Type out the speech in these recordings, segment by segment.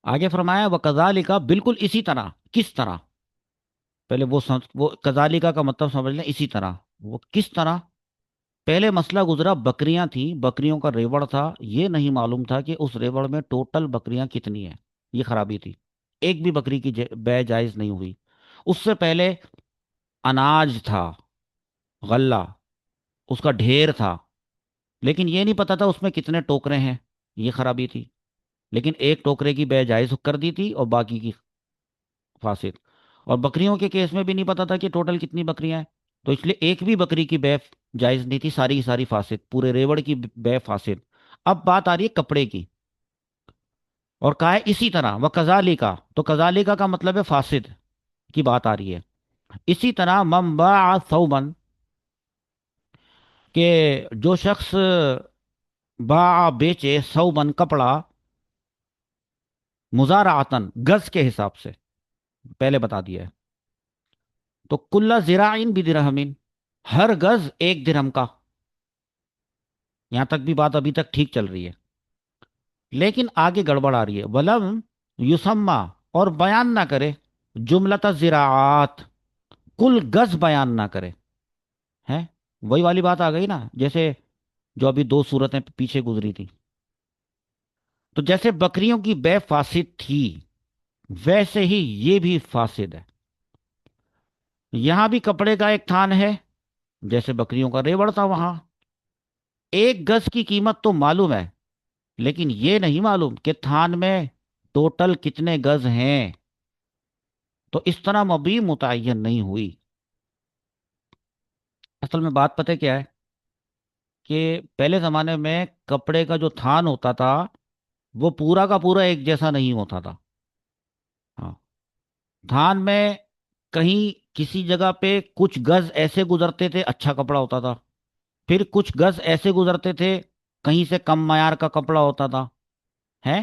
آگے فرمایا وکذالک، بالکل اسی طرح، کس طرح، پہلے وہ کذالک کا مطلب سمجھ لیں، اسی طرح، وہ کس طرح؟ پہلے مسئلہ گزرا، بکریاں تھیں، بکریوں کا ریوڑ تھا، یہ نہیں معلوم تھا کہ اس ریوڑ میں ٹوٹل بکریاں کتنی ہیں، یہ خرابی تھی، ایک بھی بکری کی بے جائز نہیں ہوئی۔ اس سے پہلے اناج تھا، غلہ، اس کا ڈھیر تھا، لیکن یہ نہیں پتا تھا اس میں کتنے ٹوکرے ہیں، یہ خرابی تھی، لیکن ایک ٹوکرے کی بے جائز کر دی تھی اور باقی کی فاسد۔ اور بکریوں کے کیس میں بھی نہیں پتا تھا کہ ٹوٹل کتنی بکریاں ہیں، تو اس لیے ایک بھی بکری کی بے جائز نہیں تھی، ساری کی ساری فاسد، پورے ریوڑ کی بے فاسد۔ اب بات آ رہی ہے کپڑے کی، اور کہا ہے اسی طرح، وہ کزالی کا، تو کزالی کا مطلب ہے فاسد کی بات آ رہی ہے۔ اسی طرح من باع ثوبن، کہ جو شخص باع بیچے، ثوبن کپڑا، مزارعتن گز کے حساب سے، پہلے بتا دیا ہے، تو کل زراعین بدرہمین، ہر گز ایک درہم کا، یہاں تک بھی بات ابھی تک ٹھیک چل رہی ہے، لیکن آگے گڑبڑ آ رہی ہے، ولم یسمہ، اور بیان نہ کرے، جملۃ زراعات، کل گز بیان نہ کرے، ہے، وہی والی بات آ گئی نا، جیسے جو ابھی دو صورتیں پیچھے گزری تھی، تو جیسے بکریوں کی بے فاسد تھی، ویسے ہی یہ بھی فاسد ہے۔ یہاں بھی کپڑے کا ایک تھان ہے، جیسے بکریوں کا ریوڑ تھا وہاں، ایک گز کی قیمت تو معلوم ہے، لیکن یہ نہیں معلوم کہ تھان میں ٹوٹل کتنے گز ہیں، تو اس طرح مبی متعین نہیں ہوئی۔ اصل میں بات پتہ کیا ہے، کہ پہلے زمانے میں کپڑے کا جو تھان ہوتا تھا وہ پورا کا پورا ایک جیسا نہیں ہوتا تھا، ہاں، تھان میں کہیں کسی جگہ پہ کچھ گز ایسے گزرتے تھے، اچھا کپڑا ہوتا تھا، پھر کچھ گز ایسے گزرتے تھے، کہیں سے کم معیار کا کپڑا ہوتا تھا، ہے۔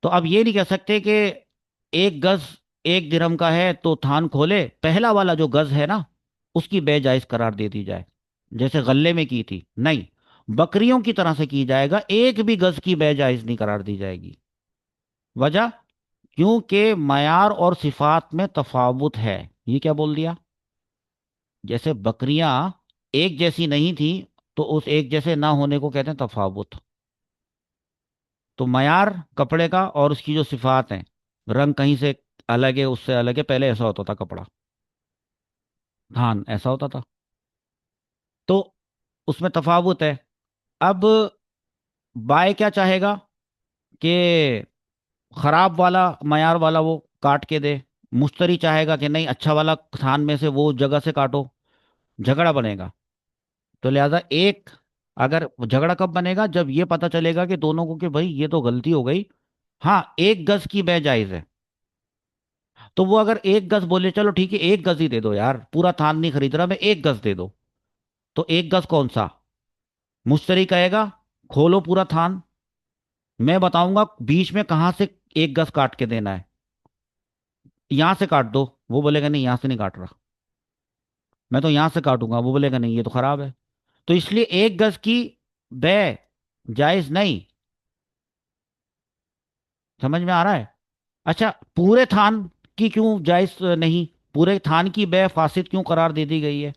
تو اب یہ نہیں کہہ سکتے کہ ایک گز ایک درہم کا ہے تو تھان کھولے، پہلا والا جو گز ہے نا اس کی بے جائز قرار دے دی جائے، جیسے غلے میں کی تھی، نہیں، بکریوں کی طرح سے کی جائے گا، ایک بھی گز کی بے جائز نہیں قرار دی جائے گی۔ وجہ، کیونکہ معیار اور صفات میں تفاوت ہے۔ یہ کیا بول دیا؟ جیسے بکریاں ایک جیسی نہیں تھی، تو اس ایک جیسے نہ ہونے کو کہتے ہیں تفاوت۔ تو معیار کپڑے کا اور اس کی جو صفات ہیں، رنگ کہیں سے الگ ہے، اس سے الگ ہے، پہلے ایسا ہوتا تھا کپڑا، دھان ایسا ہوتا تھا، تو اس میں تفاوت ہے۔ اب بائے کیا چاہے گا کہ خراب والا معیار والا وہ کاٹ کے دے، مشتری چاہے گا کہ نہیں اچھا والا تھان میں سے وہ جگہ سے کاٹو، جھگڑا بنے گا۔ تو لہذا ایک، اگر جھگڑا کب بنے گا؟ جب یہ پتا چلے گا کہ دونوں کو کہ بھائی یہ تو غلطی ہو گئی، ہاں ایک گز کی بے جائز ہے، تو وہ اگر ایک گز بولے چلو ٹھیک ہے ایک گز ہی دے دو یار، پورا تھان نہیں خرید رہا میں، ایک گز دے دو، تو ایک گز کون سا؟ مشتری کہے گا کھولو پورا تھان، میں بتاؤں گا بیچ میں کہاں سے ایک گز کاٹ کے دینا ہے، یہاں سے کاٹ دو، وہ بولے گا نہیں یہاں سے نہیں کاٹ رہا، میں تو یہاں سے کاٹوں گا، وہ بولے گا نہیں یہ تو خراب ہے، تو اس لیے ایک گز کی بے جائز نہیں۔ سمجھ میں آ رہا ہے؟ اچھا، پورے تھان کی کیوں جائز نہیں؟ پورے تھان کی بے فاسد کیوں قرار دے دی گئی ہے؟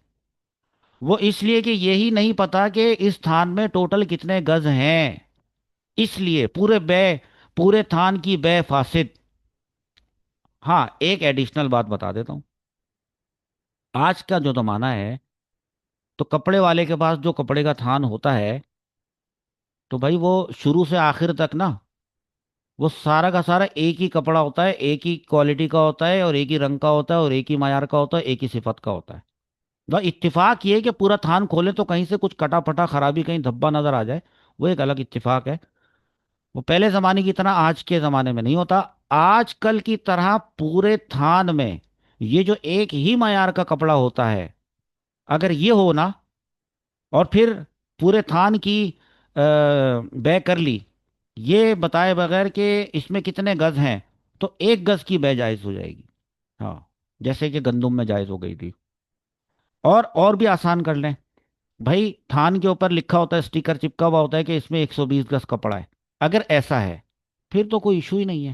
وہ اس لیے کہ یہی نہیں پتا کہ اس تھان میں ٹوٹل کتنے گز ہیں، اس لیے پورے تھان کی بے فاسد۔ ہاں، ایک ایڈیشنل بات بتا دیتا ہوں، آج کا جو زمانہ ہے، تو کپڑے والے کے پاس جو کپڑے کا تھان ہوتا ہے، تو بھائی وہ شروع سے آخر تک نا، وہ سارا کا سارا ایک ہی کپڑا ہوتا ہے، ایک ہی کوالٹی کا ہوتا ہے، اور ایک ہی رنگ کا ہوتا ہے، اور ایک ہی معیار کا ہوتا ہے، ایک ہی صفت کا ہوتا ہے۔ وہ اتفاق یہ کہ پورا تھان کھولے تو کہیں سے کچھ کٹا پھٹا خرابی، کہیں دھبا نظر آ جائے، وہ ایک الگ اتفاق ہے، وہ پہلے زمانے کی طرح آج کے زمانے میں نہیں ہوتا۔ آج کل کی طرح پورے تھان میں یہ جو ایک ہی معیار کا کپڑا ہوتا ہے، اگر یہ ہو نا، اور پھر پورے تھان کی بے کر لی، یہ بتائے بغیر کہ اس میں کتنے گز ہیں، تو ایک گز کی بے جائز ہو جائے گی، ہاں، جیسے کہ گندم میں جائز ہو گئی تھی۔ اور بھی آسان کر لیں، بھائی تھان کے اوپر لکھا ہوتا ہے، اسٹیکر چپکا ہوا ہوتا ہے کہ اس میں 120 گز کپڑا ہے، اگر ایسا ہے پھر تو کوئی ایشو ہی نہیں ہے،